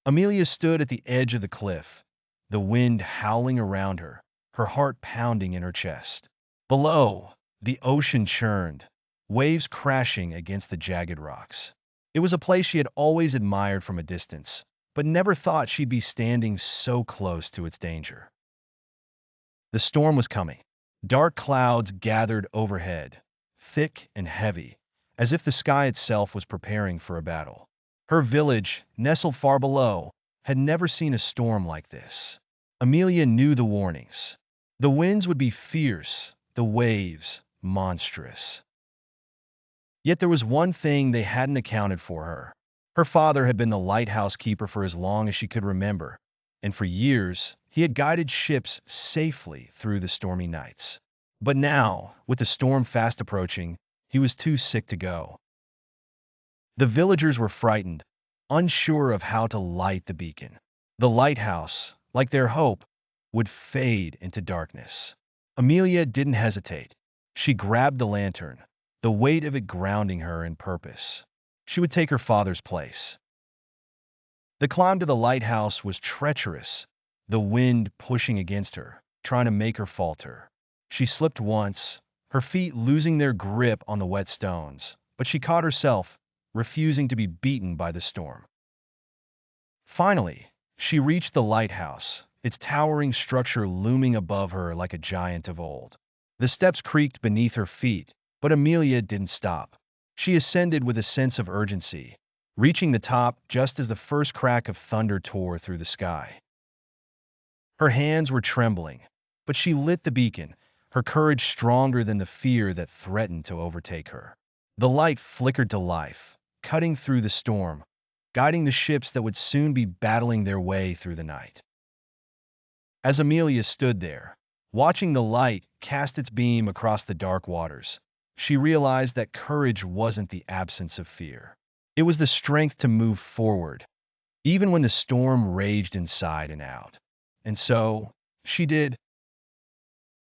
Amelia stood at the edge of the cliff, the wind howling around her heart pounding in her chest. Below, the ocean churned, waves crashing against the jagged rocks. It was a place she had always admired from a distance, but never thought she'd be standing so close to its danger. The storm was coming. Dark clouds gathered overhead, thick and heavy, as if the sky itself was preparing for a battle. Her village, nestled far below, had never seen a storm like this. Amelia knew the warnings. The winds would be fierce, the waves monstrous. Yet there was one thing they hadn't accounted for her. Her father had been the lighthouse keeper for as long as she could remember, and for years he had guided ships safely through the stormy nights. But now, with the storm fast approaching, he was too sick to go. The villagers were frightened, unsure of how to light the beacon. The lighthouse, like their hope, would fade into darkness. Amelia didn't hesitate. She grabbed the lantern, the weight of it grounding her in purpose. She would take her father's place. The climb to the lighthouse was treacherous, the wind pushing against her, trying to make her falter. She slipped once, her feet losing their grip on the wet stones, but she caught herself, refusing to be beaten by the storm. Finally, she reached the lighthouse, its towering structure looming above her like a giant of old. The steps creaked beneath her feet, but Amelia didn't stop. She ascended with a sense of urgency, reaching the top just as the first crack of thunder tore through the sky. Her hands were trembling, but she lit the beacon, her courage stronger than the fear that threatened to overtake her. The light flickered to life, cutting through the storm, guiding the ships that would soon be battling their way through the night. As Amelia stood there, watching the light cast its beam across the dark waters, she realized that courage wasn't the absence of fear. It was the strength to move forward, even when the storm raged inside and out. And so, she did.